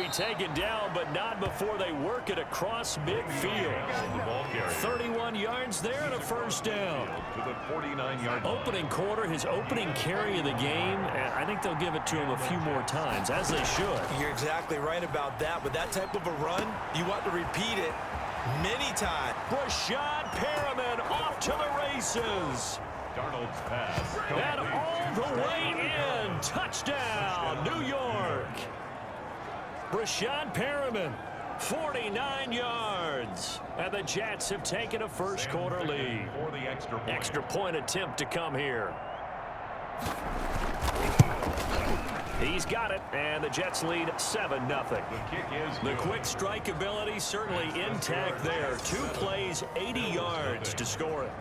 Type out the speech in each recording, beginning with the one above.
be taken down, but not before they work it across midfield. 31 yards there and a first down. To the 49-yard line. Opening quarter, his opening carry of the game, and I think they'll give it to him a few more times, as they should. You're exactly right about that. With that type of a run, you want to repeat it many times. Rashad Perriman off to the races. Darnold's pass. And all the way in. Touchdown, New York. Rashad Perriman, 49 yards. And the Jets have taken a first quarter lead. For the extra point attempt to come here. He's got it, and the Jets lead 7-0. The quick strike ability certainly intact there. 2 plays, 80 yards to score it.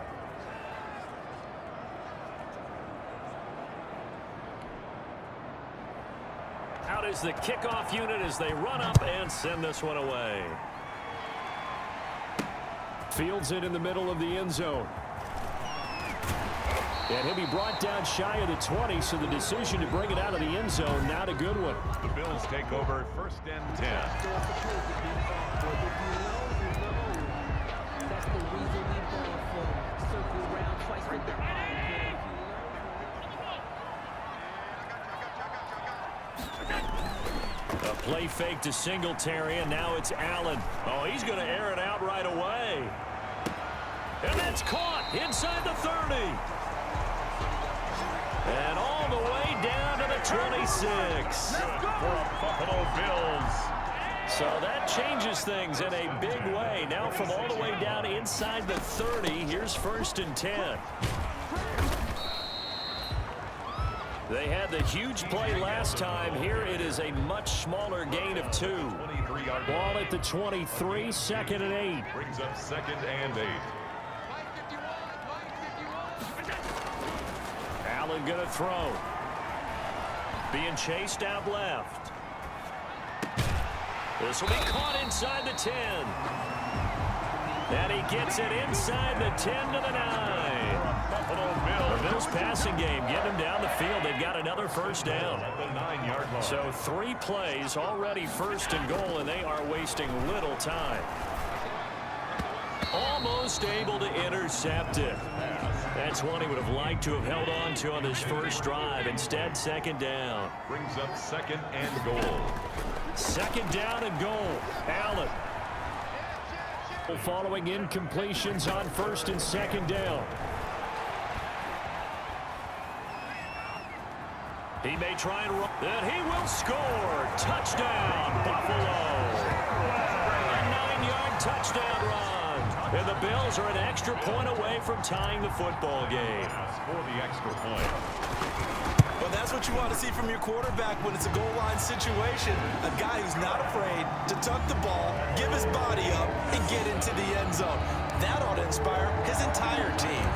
Out is the kickoff unit as they run up and send this one away. Fields it in the middle of the end zone. And he'll be brought down shy of the 20, so the decision to bring it out of the end zone, not a good one. The Bills take over 1st and 10. A play fake to Singletary, and now it's Allen. Oh, he's going to air it out right away. And that's caught inside the 30. And all the way down to the 26. For a Buffalo Bills. So that changes things in a big way. Now from all the way down inside the 30, here's 1st and 10. They had the huge play last time. Here it is a much smaller gain of 2. Ball at the 23, 2nd and 8. Brings up 2nd and 8. Allen going to throw. Being chased out left. This will be caught inside the 10. And he gets it inside the 10 to the 9. The Bills passing game getting them down the field. They've got another first down. So 3 plays already 1st and goal, and they are wasting little time. Almost able to intercept it. That's one he would have liked to have held on to on this first drive. Instead, 2nd down. Brings up 2nd and goal. 2nd down and goal. Allen. Following incompletions on 1st and 2nd down. He may try and run. And he will score. Touchdown, Buffalo. A 9-yard touchdown run. And the Bills are an extra point away from tying the football game. For the extra point. Well, that's what you want to see from your quarterback when it's a goal line situation. A guy who's not afraid to tuck the ball, give his body up, and get into the end zone. That ought to inspire his entire team.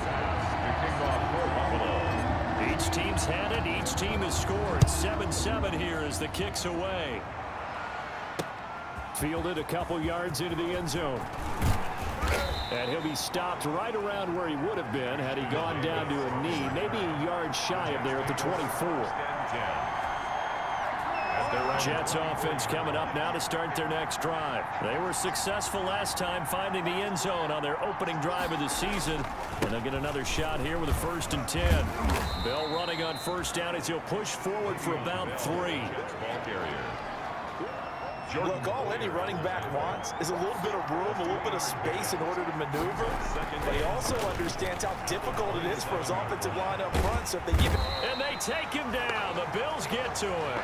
Each team's had it. Each team has scored. 7-7 here as the kick's away. Fielded a couple yards into the end zone. And he'll be stopped right around where he would have been had he gone down to a knee, maybe a yard shy of there at the 24. Jets offense coming up now to start their next drive. They were successful last time finding the end zone on their opening drive of the season. And they'll get another shot here with a 1st and 10. Bell running on 1st down as he'll push forward for about 3. Look, all any running back wants is a little bit of room, a little bit of space in order to maneuver. But he also understands how difficult it is for his offensive line up front. So if they even... And they take him down. The Bills get to him.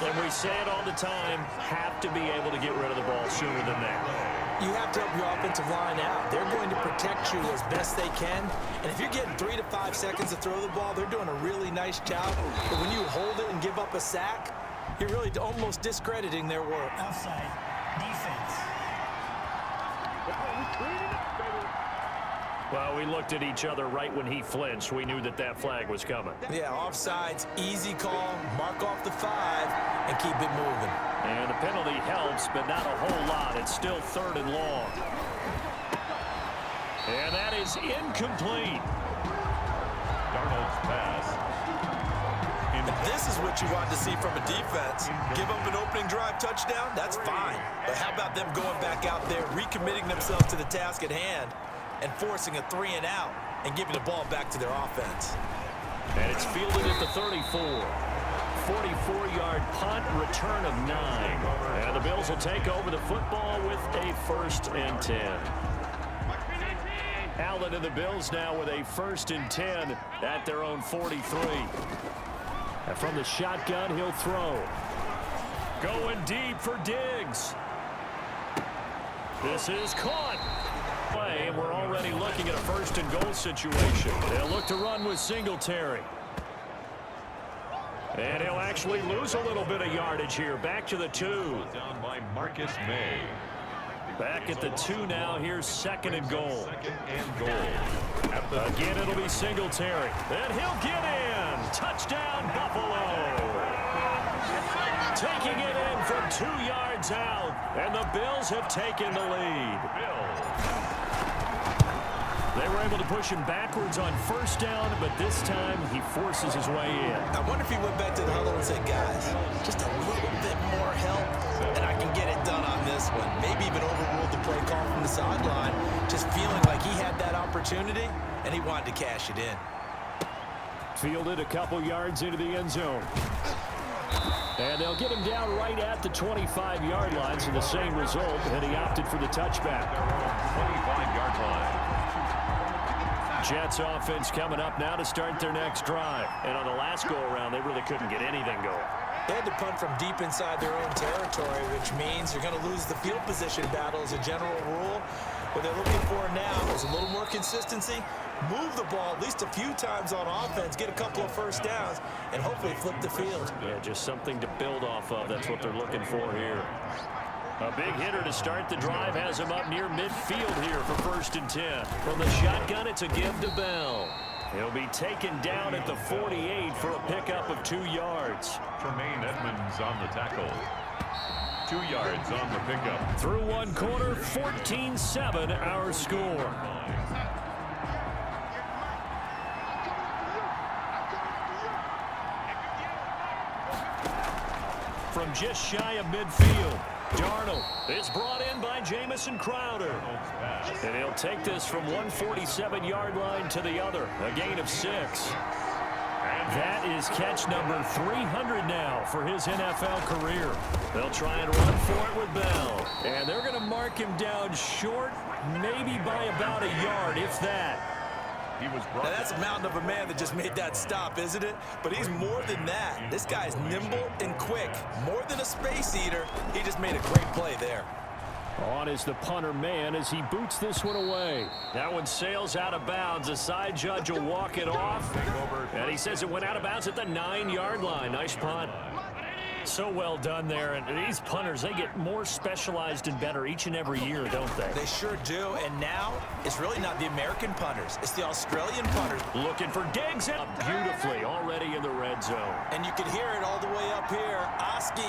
And we say it all the time, have to be able to get rid of the ball sooner than that. You have to help your offensive line out. They're going to protect you as best they can. And if you're getting 3 to 5 seconds to throw the ball, they're doing a really nice job. But when you hold it and give up a sack, you're really almost discrediting their work. Outside defense. Well, we looked at each other right when he flinched. We knew that that flag was coming. Yeah, offsides, easy call, mark off the 5, and keep it moving. And the penalty helps, but not a whole lot. It's still 3rd and long. And that is incomplete. Darnold's pass. This is what you want to see from a defense. Give up an opening drive touchdown, that's fine. But how about them going back out there, recommitting themselves to the task at hand, and forcing a 3-and-out and giving the ball back to their offense. And it's fielded at the 34. 44-yard punt, return of 9. And the Bills will take over the football with a 1st and 10. Allen and the Bills now with a 1st and 10 at their own 43. And from the shotgun, he'll throw. Going deep for Diggs. This is caught. And we're already looking at a 1st and goal situation. They'll look to run with Singletary. And he'll actually lose a little bit of yardage here. Back to the 2. Down by Marcus May. Back at the 2 now. Here's 2nd and goal. 2nd and goal. Again, it'll be Singletary. And he'll get in. Touchdown, Buffalo. Taking it in from 2 yards out. And the Bills have taken the lead. They were able to push him backwards on 1st down, but this time he forces his way in. I wonder if he went back to the huddle and said, guys, just a little bit more help, and I can get it done on this one. Maybe even overruled the play call from the sideline, just feeling like he had that opportunity, and he wanted to cash it in. Fielded a couple yards into the end zone. And they'll get him down right at the 25-yard line, so the same result, and he opted for the touchback. 25-yard line. Jets offense coming up now to start their next drive. And on the last go-around, they really couldn't get anything going. They had to punt from deep inside their own territory, which means you're going to lose the field position battle as a general rule. What they're looking for now is a little more consistency, move the ball at least a few times on offense, get a couple of 1st downs, and hopefully flip the field. Yeah, just something to build off of. That's what they're looking for here. A big hitter to start the drive has him up near midfield here for 1st and 10. From the shotgun, it's a give to Bell. He'll be taken down at the 48 for a pickup of 2 yards. Tremaine Edmonds on the tackle. 2 yards on the pickup. Through 1 quarter, 14-7 our score. From just shy of midfield, Darnold is brought in by Jamison Crowder. And he'll take this from 147-yard line to the other, a gain of 6. That is catch number 300 now for his NFL career. They'll try and run for it with Bell. And they're going to mark him down short, maybe by about a yard, if that. He was Now that's a mountain of a man that just made that stop, isn't it? But he's more than that. This guy's nimble and quick. More than a space eater, he just made a great play there. On is the punter man as he boots this one away. That one sails out of bounds. The side judge will walk it off. And he says it went out of bounds at the 9-yard line. Nice punt. So well done there. And these punters, they get more specialized and better each and every year, don't they? They sure do. And now, it's really not the American punters. It's the Australian punters. Looking for Diggs beautifully already in the red zone. And you can hear it all the way up here. Oski,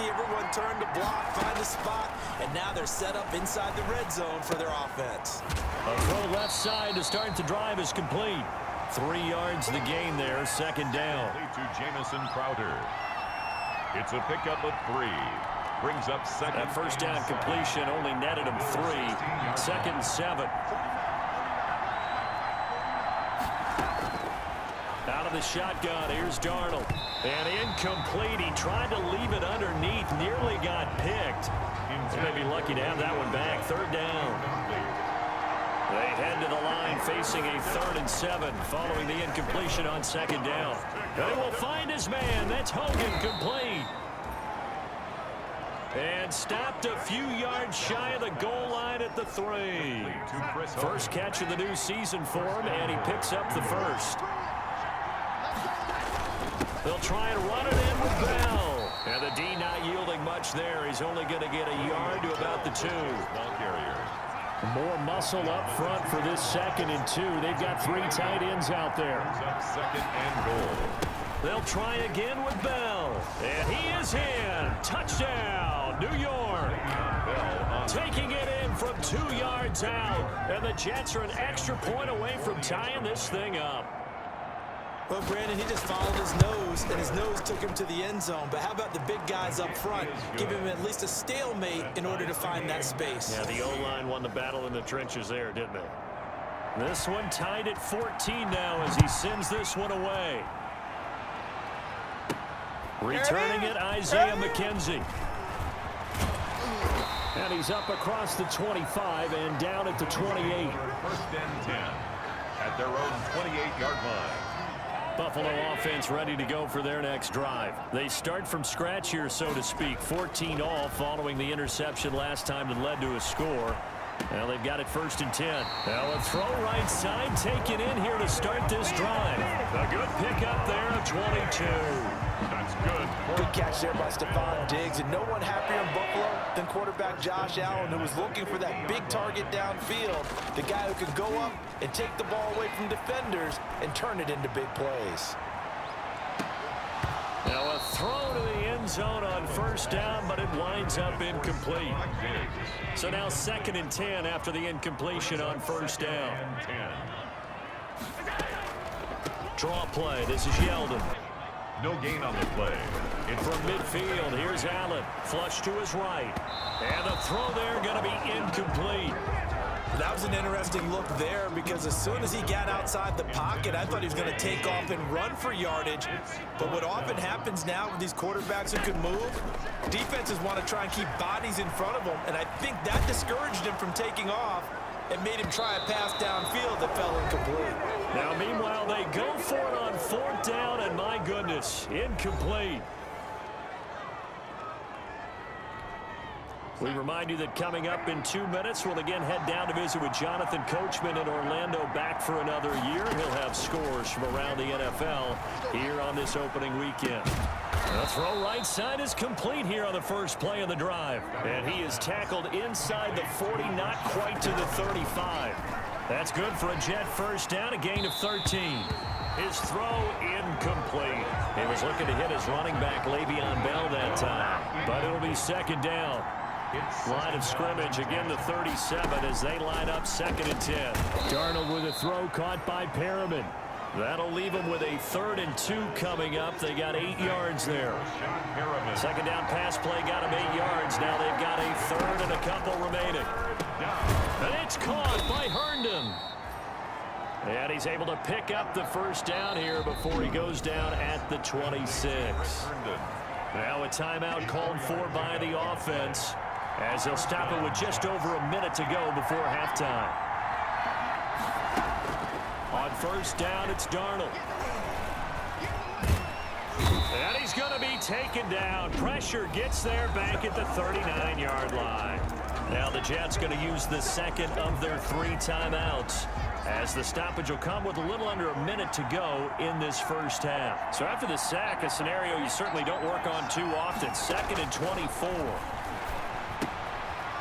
everyone turned to block, find a spot. And now they're set up inside the red zone for their offense. A throw left side to start the drive is complete. 3 yards the gain there, 2nd down. to Jamison Crowder. It's a pickup of 3. Brings up 2nd. That 1st down completion only netted him 3. 2nd and 7. Out of the shotgun, here's Darnold. And incomplete. He tried to leave it underneath. Nearly got picked. He's going to be lucky to have that one back. 3rd down. They head to the line facing a 3rd and 7 following the incompletion on 2nd down. They will find his man. That's Hogan, complete. And stopped a few yards shy of the goal line at the 3. First catch of the new season for him, and he picks up the 1st. They'll try and run it in with Bell. And the D not yielding much there. He's only going to get a yard to about the 2. Ball carrier. More muscle up front for this 2nd and 2. They've got 3 tight ends out there. Up 2nd and goal. They'll try again with Bell. And he is in. Touchdown, New York. Taking it in from 2 yards out. And the Jets are an extra point away from tying this thing up. Well, Brandon, he just followed his nose, and his nose took him to the end zone. But how about the big guys up front? Give him at least a stalemate in order to find that space. Yeah, the O-line won the battle in the trenches there, didn't they? This one tied at 14 now as he sends this one away. Returning it, Isaiah McKenzie. And he's up across the 25 and down at the 28. First and 10 at their own 28-yard line. Buffalo offense ready to go for their next drive. They start from scratch here, so to speak. 14 all following the interception last time that led to a score. Well, they've got it first and 10. Now a throw right side taken in here to start this drive. A good pickup there, 22. That's good. Good catch there by Stephon Diggs, and no one happier in Buffalo than quarterback Josh Allen, who was looking for that big target downfield, the guy who can go up and take the ball away from defenders and turn it into big plays. Now a throw to the end zone on first down, but it winds up incomplete. So now 2nd and 10 after the incompletion on first down. Draw play. This is Yeldon. No gain on the play. And from midfield, here's Allen. Flush to his right. And the throw there going to be incomplete. That was an interesting look there because as soon as he got outside the pocket, I thought he was going to take off and run for yardage. But what often happens now with these quarterbacks who can move, defenses want to try and keep bodies in front of them. And I think that discouraged him from taking off and made him try a pass downfield that fell incomplete. Now, meanwhile, they go for it on 4th down, and my goodness, incomplete. We remind you that coming up in 2 minutes, we'll again head down to visit with Jonathan Coachman in Orlando, back for another year. He'll have scores from around the NFL here on this opening weekend. The throw right side is complete here on the first play of the drive. And he is tackled inside the 40, not quite to the 35. That's good for a Jet first down, a gain of 13. His throw incomplete. He was looking to hit his running back, Le'Veon Bell, that time. But it'll be 2nd down. Line of scrimmage, again the 37 as they line up 2nd and 10. Darnold with a throw caught by Perriman. That'll leave them with a 3rd and 2 coming up. They got 8 yards there. 2nd down pass play got them 8 yards. Now they've got a 3rd and a couple remaining. And it's caught by Herndon. And he's able to pick up the first down here before he goes down at the 26. Now a timeout called for by the offense, as they'll stop it with just over a minute to go before halftime. On first down, it's Darnold. And he's going to be taken down. Pressure gets there back at the 39-yard line. Now the Jets going to use the 2nd of their 3 timeouts, as the stoppage will come with a little under a minute to go in this first half. So after the sack, a scenario you certainly don't work on too often. 2nd and 24.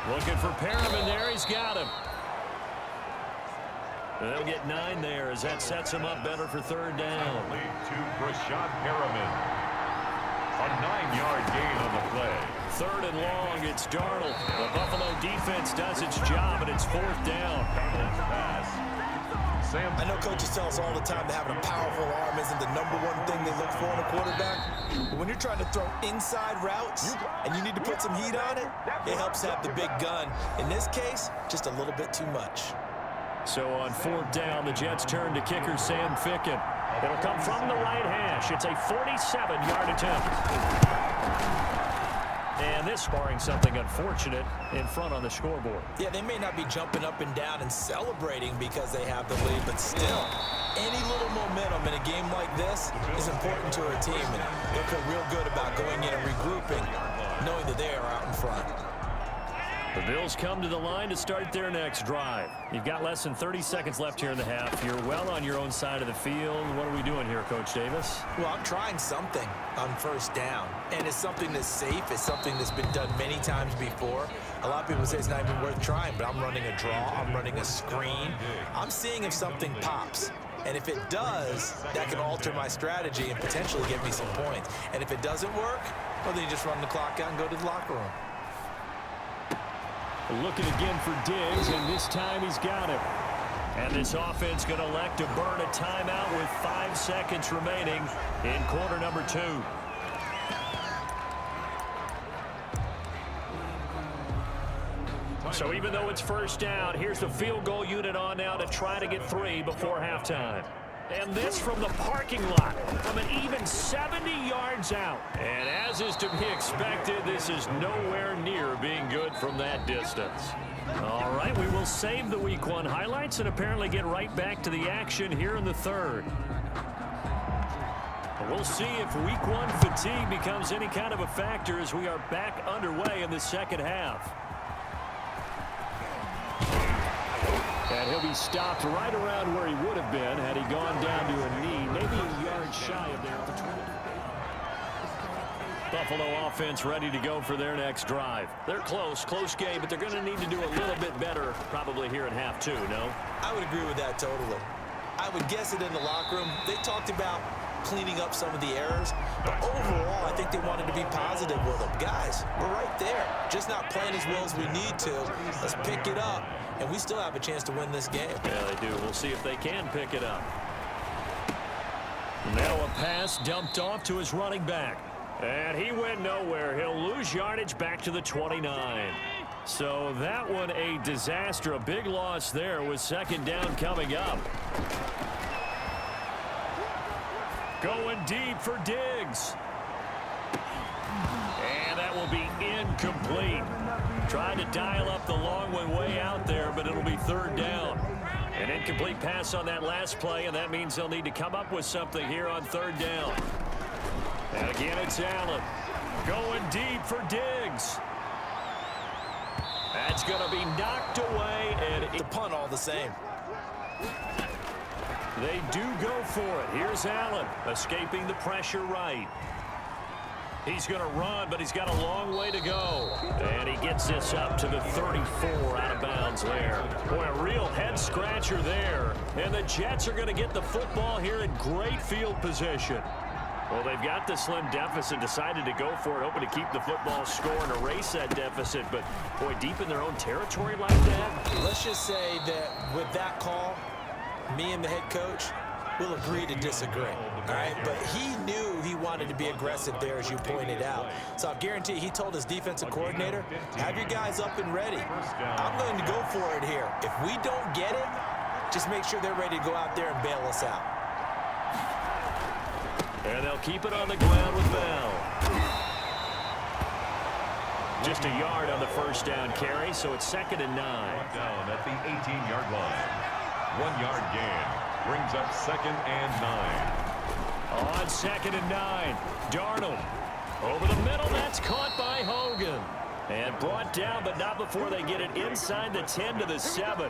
Looking for Perriman there. He's got him. They'll get 9 there as that sets him up better for 3rd down. To Rashad Perriman. A 9-yard gain on the play. 3rd and long, it's Darnold. The Buffalo defense does its job, and it's 4th down. I know coaches tell us all the time that having a powerful arm isn't the #1 thing they look for in a quarterback. But when you're trying to throw inside routes and you need to put some heat on it, it helps have the big gun. In this case, just a little bit too much. So on 4th down, the Jets turn to kicker Sam Ficken. It'll come from the right hash. It's a 47-yard attempt. And this barring something unfortunate in front on the scoreboard. Yeah, they may not be jumping up and down and celebrating because they have the lead, but still, any little momentum in a game like this is important to a team, and they'll feel real good about going in and regrouping, knowing that they are out in front. The Bills come to the line to start their next drive. You've got less than 30 seconds left here in the half. You're well on your own side of the field. What are we doing here, Coach Davis? Well, I'm trying something on first down, and it's something that's safe. It's something that's been done many times before. A lot of people say it's not even worth trying, but I'm running a draw. I'm running a screen. I'm seeing if something pops. And if it does, that can alter my strategy and potentially get me some points. And if it doesn't work, well, then you just run the clock out and go to the locker room. Looking again for Diggs, and this time he's got him. And this offense going to elect to burn a timeout with 5 seconds remaining in quarter number 2. So even though it's first down, here's the field goal unit on now to try to get 3 before halftime. And this from the parking lot, from an even 70 yards out. And as is to be expected, this is nowhere near being good from that distance. All right, we will save the Week 1 highlights and apparently get right back to the action here in the third. We'll see if Week 1 fatigue becomes any kind of a factor as we are back underway in the second half. And he'll be stopped right around where he would have been had he gone down to a knee, maybe a yard shy of there at the 20. Buffalo offense ready to go for their next drive. They're close game, but they're going to need to do a little bit better probably here in half 2, no? I would agree with that totally. I would guess it in the locker room. They talked about cleaning up some of the errors, but overall, I think they wanted to be positive with them. Guys, we're right there. Just not playing as well as we need to. Let's pick it up, and we still have a chance to win this game. Yeah, they do. We'll see if they can pick it up. Now a pass dumped off to his running back. And he went nowhere. He'll lose yardage back to the 29. So that one a disaster. A big loss there with second down coming up. Going deep for Diggs. And that will be incomplete. Trying to dial up the long one way out there, but it'll be third down. An incomplete pass on that last play, and that means they'll need to come up with something here on third down. And again, it's Allen. Going deep for Diggs. That's going to be knocked away, and The punt all the same. they do go for it. Here's Allen, escaping the pressure right. He's going to run, but he's got a long way to go. And he gets this up to the 34 out of bounds there. Boy, a real head-scratcher there. And the Jets are going to get the football here in great field position. Well, they've got the slim deficit, decided to go for it, hoping to keep the football score and erase that deficit. But, boy, deep in their own territory like that. Let's just say that with that call, me and the head coach will agree to disagree. All right, but he knew he wanted to be aggressive there, as you pointed out. So I'll guarantee he told his defensive coordinator, have your guys up and ready. I'm going to go for it here. If we don't get it, just make sure they're ready to go out there and bail us out. And they'll keep it on the ground with Bell. Just a yard on the first down carry, so it's 2nd and 9. Down at the 18-yard line. 1 yard gain. Brings up 2nd and 9. On 2nd and 9, Darnold over the middle. That's caught by Hogan. And brought down, but not before they get it inside the 10 to the 7.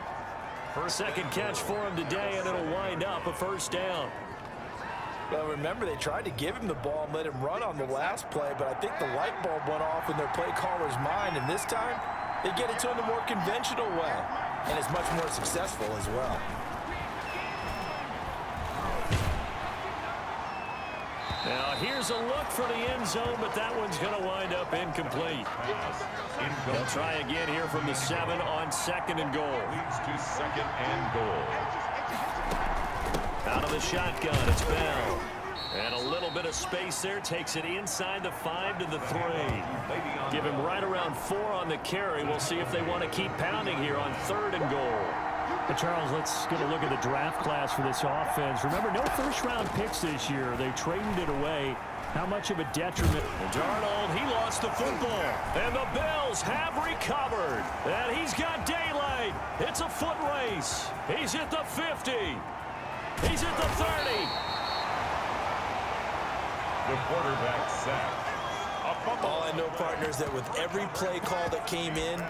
Second catch for him today, and it'll wind up a first down. Well, remember, they tried to give him the ball and let him run on the last play, but I think the light bulb went off in their play caller's mind, and this time they get it to him the more conventional way, and it's much more successful as well. Now, here's a look for the end zone, but that one's going to wind up incomplete. They'll try again here from the 7 on 2nd and goal. Leads to 2nd and goal. Out of the shotgun, it's Bell. And a little bit of space there, takes it inside the 5 to the 3. Give him right around 4 on the carry. We'll see if they want to keep pounding here on 3rd and goal. Charles, let's get a look at the draft class for this offense. Remember, no first-round picks this year. They traded it away. How much of a detriment? Darnold, he lost the football. And the Bills have recovered. And he's got daylight. It's a foot race. He's at the 50. He's at the 30. The quarterback sacked. All I know, partners, that with every play call that came in,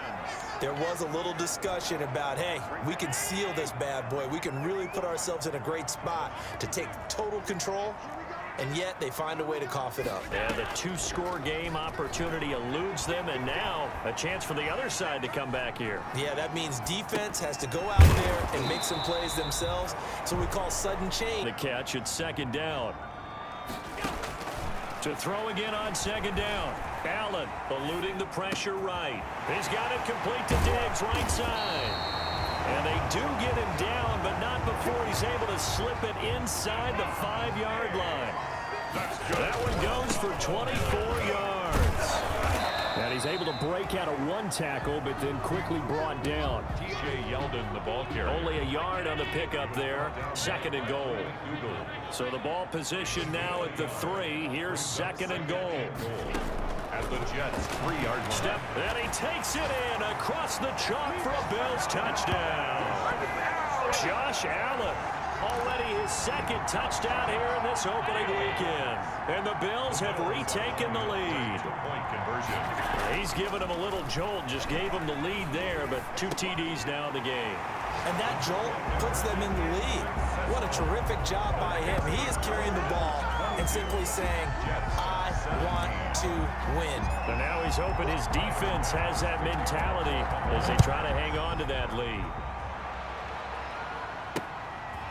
there was a little discussion about, hey, we can seal this bad boy. We can really put ourselves in a great spot to take total control, and yet they find a way to cough it up. Yeah, the 2-score game opportunity eludes them, and now a chance for the other side to come back here. Yeah, that means defense has to go out there and make some plays themselves. So we call sudden change. The catch at 2nd down. To throw again on 2nd down. Allen eluding the pressure right. He's got it complete to Diggs, right side. And they do get him down, but not before he's able to slip it inside the 5-yard line. That one goes for 24 yards. And he's able to break out of one tackle, but then quickly brought down. T.J. Yeldon, the ball carrier. Only a yard on the pickup there. 2nd and goal. So the ball position now at the 3. Here's 2nd and goal. At the Jets' 3-yard line. Step, and he takes it in across the chalk for a Bills touchdown. Josh Allen, already his 2nd touchdown here in this opening weekend. And the Bills have retaken the lead. Point conversion. He's given him a little jolt, just gave him the lead there, but 2 TDs now in the game. And that jolt puts them in the lead. What a terrific job by him. He is carrying the ball and simply saying, I want to win. And now he's hoping his defense has that mentality as they try to hang on to that lead.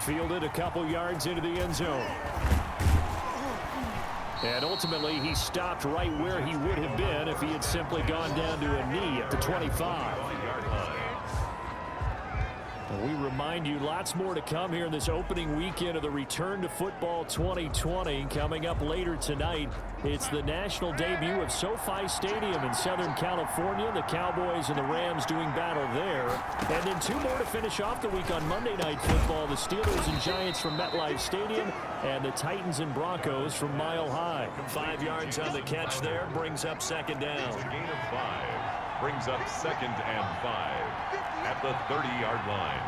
Fielded a couple yards into the end zone. And ultimately, he stopped right where he would have been if he had simply gone down to a knee at the 25. And we remind you, lots more to come here in this opening weekend of the Return to Football 2020. Coming up later tonight, it's the national debut of SoFi Stadium in Southern California. The Cowboys and the Rams doing battle there. And then 2 more to finish off the week on Monday Night Football. The Steelers and Giants from MetLife Stadium and the Titans and Broncos from Mile High. 5 yards on the catch there, brings up 2nd down. It's a gain of 5. Brings up 2nd and 5 at the 30-yard line.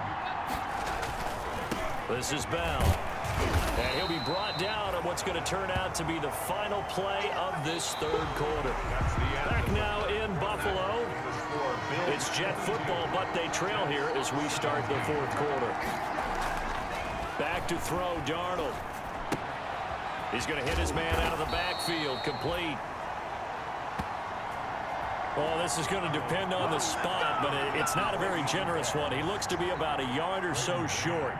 This is Bell. And he'll be brought down on what's going to turn out to be the final play of this 3rd quarter. Back now in Buffalo. It's Jet football, but they trail here as we start the 4th quarter. Back to throw, Darnold. He's going to hit his man out of the backfield, complete. Well, this is going to depend on the spot, but it's not a very generous one. He looks to be about a yard or so short.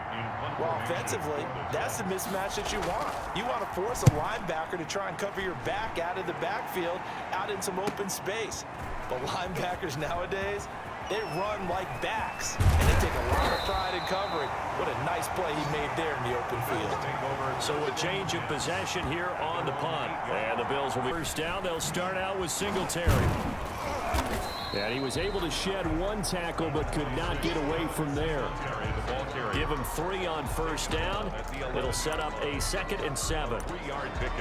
Well, offensively, that's the mismatch that you want. You want to force a linebacker to try and cover your back out of the backfield, out in some open space. But linebackers nowadays, they run like backs, and they take a lot of pride in covering. What a nice play he made there in the open field. So a change of possession here on the punt. And the Bills will be first down. They'll start out with Singletary. And he was able to shed 1 tackle, but could not get away from there. Give him 3 on first down. It'll set up a 2nd and 7.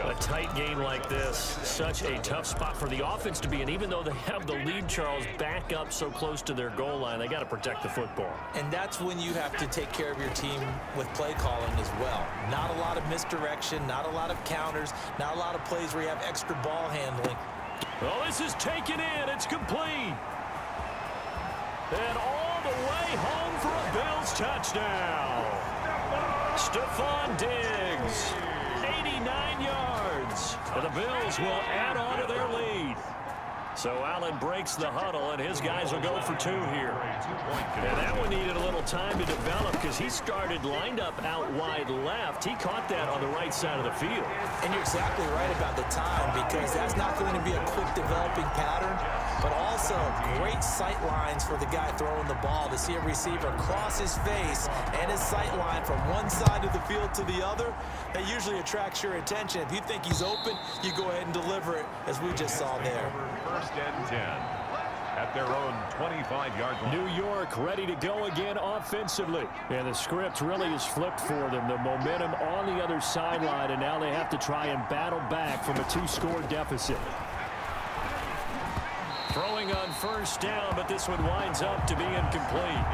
A tight game like this, such a tough spot for the offense to be in. Even though they have the lead, Charles, back up so close to their goal line, they got to protect the football. And that's when you have to take care of your team with play calling as well. Not a lot of misdirection, not a lot of counters, not a lot of plays where you have extra ball handling. Well, this is taken in. It's complete. And all the way home for a Bills touchdown. Stephon Diggs, 89 yards. And the Bills will add on to their lead. So Allen breaks the huddle, and his guys will go for 2 here. And that one needed a little time to develop because he started lined up out wide left. He caught that on the right side of the field. And you're exactly right about the time, because that's not going to be a quick developing pattern, but also great sight lines for the guy throwing the ball to see a receiver cross his face and his sight line from one side of the field to the other. That usually attracts your attention. If you think he's open, you go ahead and deliver it, as we just saw there. 1st and 10 at their own 25-yard line. New York ready to go again offensively. And the script really is flipped for them. The momentum on the other sideline, and now they have to try and battle back from a 2-score deficit. Throwing on first down, but this one winds up to be incomplete.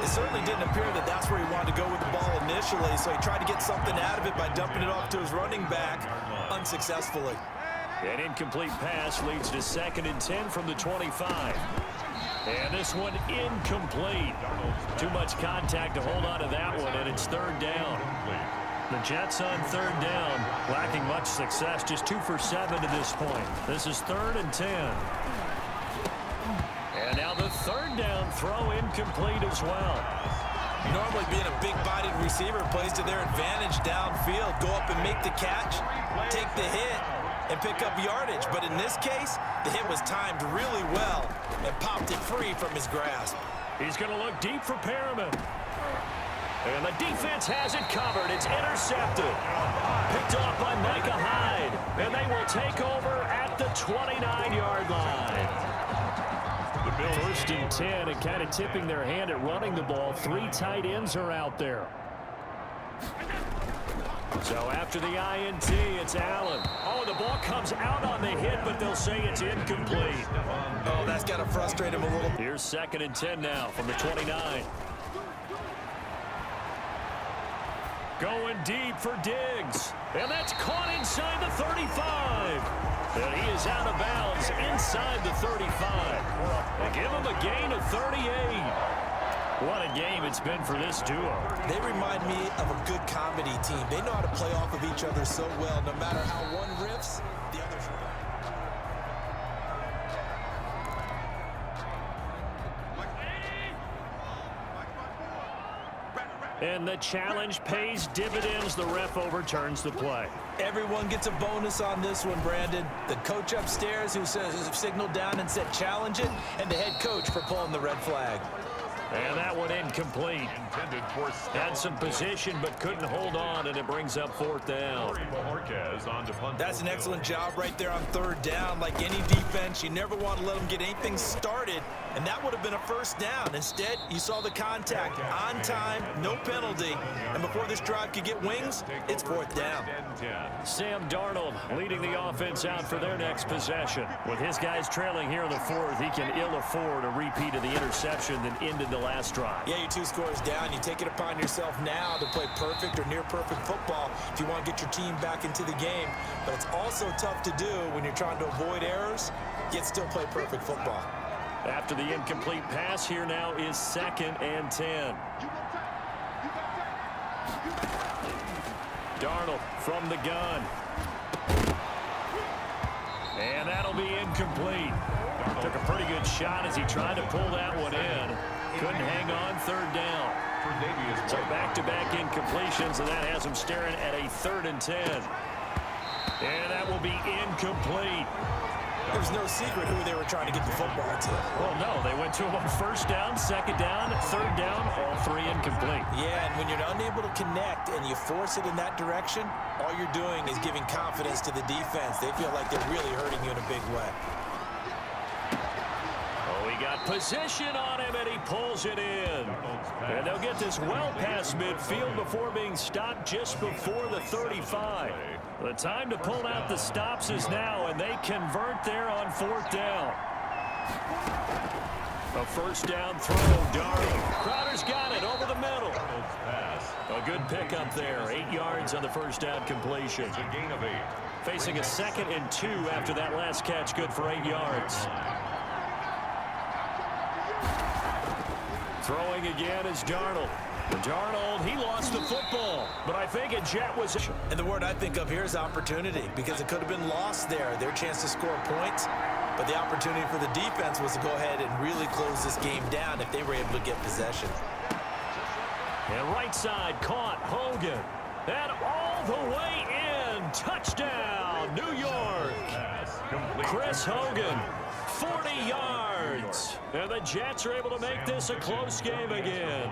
It certainly didn't appear that that's where he wanted to go with the ball initially, so he tried to get something out of it by dumping it off to his running back unsuccessfully. An incomplete pass leads to 2nd and 10 from the 25. And this one incomplete. Too much contact to hold on to that one, and it's 3rd down. The Jets on 3rd down, lacking much success, just 2 for 7 to this point. This is 3rd and 10. And now the 3rd down throw incomplete as well. Normally being a big-bodied receiver plays to their advantage downfield. Go up and make the catch, take the hit, and pick up yardage. But in this case, the hit was timed really well and popped it free from his grasp. He's going to look deep for Perriman. And the defense has it covered. It's intercepted. Picked off by Micah Hyde. And they will take over at the 29-yard line. First and 10, and kind of tipping their hand at running the ball. 3 tight ends are out there. So after the INT, it's Allen. Oh, the ball comes out on the hit, but they'll say it's incomplete. Oh, that's got to frustrate him a little. Here's 2nd and 10 now from the 29. Going deep for Diggs. And that's caught inside the 35. And he is out of bounds inside the 35. They give him a gain of 38. What a game it's been for this duo. They remind me of a good comedy team. They know how to play off of each other so well. No matter how one riffs, the other's right. And the challenge pays dividends. The ref overturns the play. Everyone gets a bonus on this one, Brandon. The coach upstairs who signaled down and said challenge it, and the head coach for pulling the red flag. And that one incomplete. Had some position but couldn't hold on, and it brings up 4th down. That's an excellent job right there on 3rd down. Like any defense, you never want to let them get anything started, and that would have been a 1st down. Instead, you saw the contact on time, no penalty, and before this drive could get wings, it's 4th down. Sam Darnold leading the offense out for their next possession. With his guys trailing here in the 4th, he can ill afford a repeat of the interception that ended the last drive. Yeah, you're 2 scores down. You take it upon yourself now to play perfect or near perfect football if you want to get your team back into the game. But it's also tough to do when you're trying to avoid errors, yet still play perfect football. After the incomplete pass, here now is 2nd and 10. Darnold from the gun. And that'll be incomplete. Took a pretty good shot as he tried to pull that one in. Couldn't hang on. 3rd down. So back-to-back incompletions, and that has him staring at a 3rd and 10. And that will be incomplete. There's no secret who they were trying to get the football to. Well, no, they went to him on 1st down, 2nd down, 3rd down, all 3 incomplete. Yeah, and when you're unable to connect and you force it in that direction, all you're doing is giving confidence to the defense. They feel like they're really hurting you in a big way. Oh, he got position on him, and he pulls it in. And they'll get this well past midfield before being stopped just before the 35. The time to pull out the stops is now, and they convert there on 4th down. A 1st down throw, Darnold. Crowder's got it over the middle. A good pickup there, 8 yards on the 1st down completion. It's a gain of 8. Facing a 2nd and 2 after that last catch, good for 8 yards. Throwing again is Darnold. Darnold, he lost the football, but I think a jet was... And the word I think of here is opportunity, because it could have been lost there, their chance to score points. But the opportunity for the defense was to go ahead and really close this game down if they were able to get possession. And right side caught Hogan. And all the way in. Touchdown, New York. Chris Hogan, 40 yards. And the Jets are able to make this a close game again.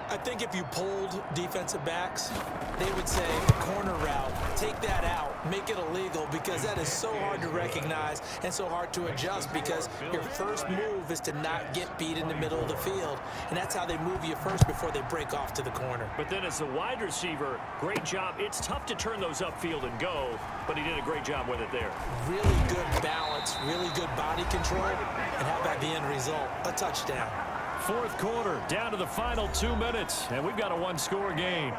I think if you polled defensive backs, they would say corner route, take that out, make it illegal, because that is so hard to recognize and so hard to adjust, because your first move is to not get beat in the middle of the field, and that's how they move you first before they break off to the corner. But then as the wide receiver, great job. It's tough to turn those upfield and go, but he did a great job with it there. Really good balance, really good body control, and how about the end result? A touchdown. 4th quarter, down to the final 2 minutes, and we've got a 1-score game.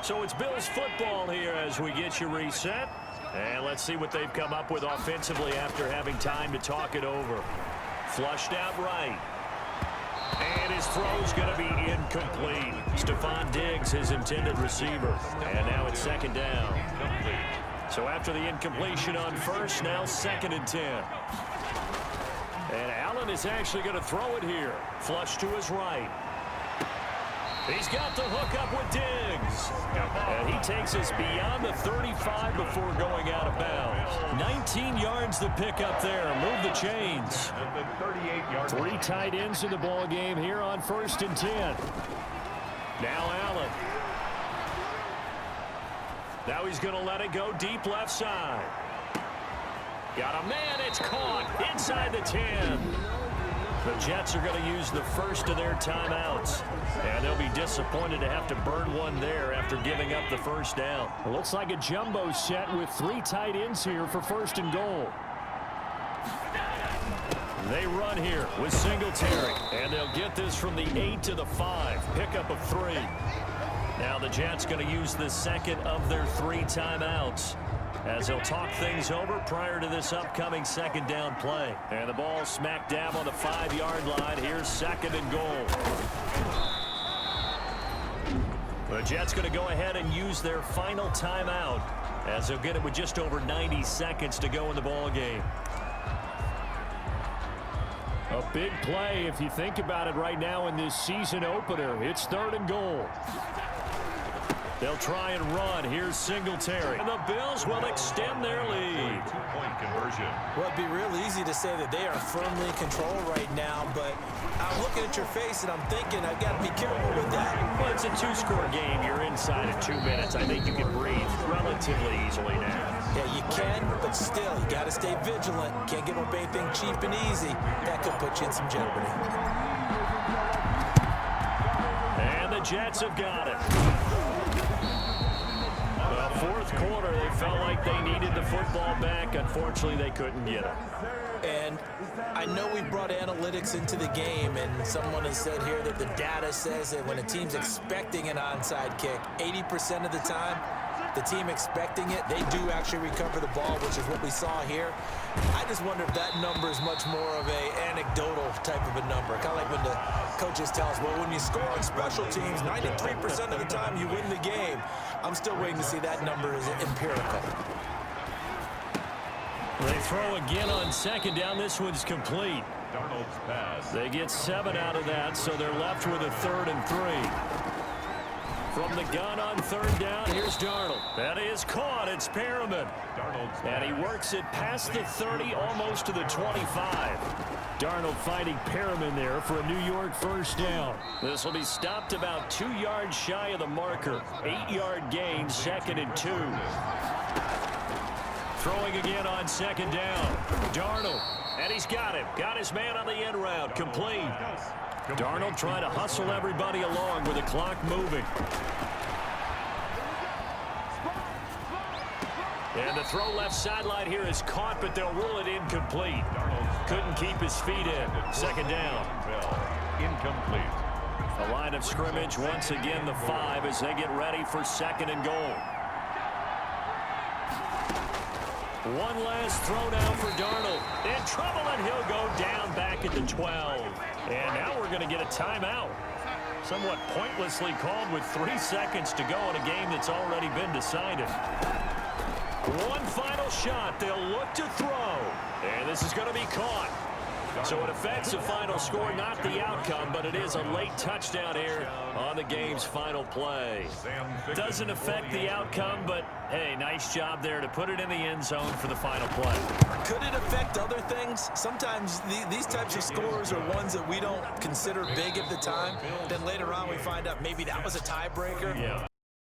So it's Bills football here as we get you reset. And let's see what they've come up with offensively after having time to talk it over. Flushed out right. And his throw's going to be incomplete. Stephon Diggs, his intended receiver. And now it's 2nd down. So after the incompletion on 1st, now 2nd and 10. And Allen is actually going to throw it here. Flush to his right. He's got the hook up with Diggs. And he takes us beyond the 35 before going out of bounds. 19 yards to pick up there. Move the chains. At the 38-yard 3 tight ends in the ball game here on 1st and 10. Now Allen. Now he's going to let it go deep left side. Got a man. It's caught inside the 10. The Jets are going to use the first of their timeouts. And they'll be disappointed to have to burn one there after giving up the first down. It looks like a jumbo set with 3 tight ends here for 1st and goal. They run here with Singletary. And they'll get this from the 8 to the 5. Pickup of 3. Now the Jets going to use the second of their 3 timeouts as they'll talk things over prior to this upcoming second down play. And the ball smack dab on the 5-yard line. Here's 2nd and goal. The Jets going to go ahead and use their final timeout as they'll get it with just over 90 seconds to go in the ball game. A big play if you think about it right now in this season opener. It's 3rd and goal. They'll try and run. Here's Singletary. And the Bills will extend their lead. 2-point conversion. Well, it'd be real easy to say that they are firmly in control right now, but I'm looking at your face and I'm thinking I've got to be careful with that. Well, it's a 2-score game. You're inside of 2 minutes. I think you can breathe relatively easily now. Yeah, you can, but still, you got to stay vigilant. Can't give up anything cheap and easy. That could put you in some jeopardy. And the Jets have got it. Well, 4th quarter, they felt like they needed the football back. Unfortunately, they couldn't get it. And I know we brought analytics into the game, and someone has said here that the data says that when a team's expecting an onside kick, 80% of the time, the team expecting it, they do actually recover the ball, which is what we saw here. I just wonder if that number is much more of a anecdotal type of a number. Kind of like when the coaches tell us, well, when you score on special teams, 93% of the time you win the game. I'm still waiting to see that number is empirical. They throw again on 2nd down. This one's complete. Darnold's pass. They get 7 out of that, so they're left with a 3rd and 3. From the gun on 3rd down, here's Darnold. That is caught. It's Perriman. And he works it past the 30, almost to the 25. Darnold fighting Perriman there for a New York 1st down. This will be stopped about 2 yards shy of the marker. 8-yard gain, 2nd and 2. Throwing again on 2nd down. Darnold. And he's got him. Got his man on the end route. Complete. Darnold trying to hustle everybody along with the clock moving. And the throw left sideline here is caught, but they'll rule it incomplete. Couldn't keep his feet in. 2nd down. Incomplete. The line of scrimmage once again the 5 as they get ready for 2nd and goal. One last throw now for Darnold. In trouble, and he'll go down back at the 12. And now we're going to get a timeout. Somewhat pointlessly called with 3 seconds to go in a game that's already been decided. One final shot. They'll look to throw. And this is going to be caught. So it affects the final score, not the outcome, but it is a late touchdown here on the game's final play. Doesn't affect the outcome, but hey, nice job there to put it in the end zone for the final play. Could it affect other things? Sometimes these types of scores are ones that we don't consider big at the time. Then later on we find out maybe that was a tiebreaker. Yeah.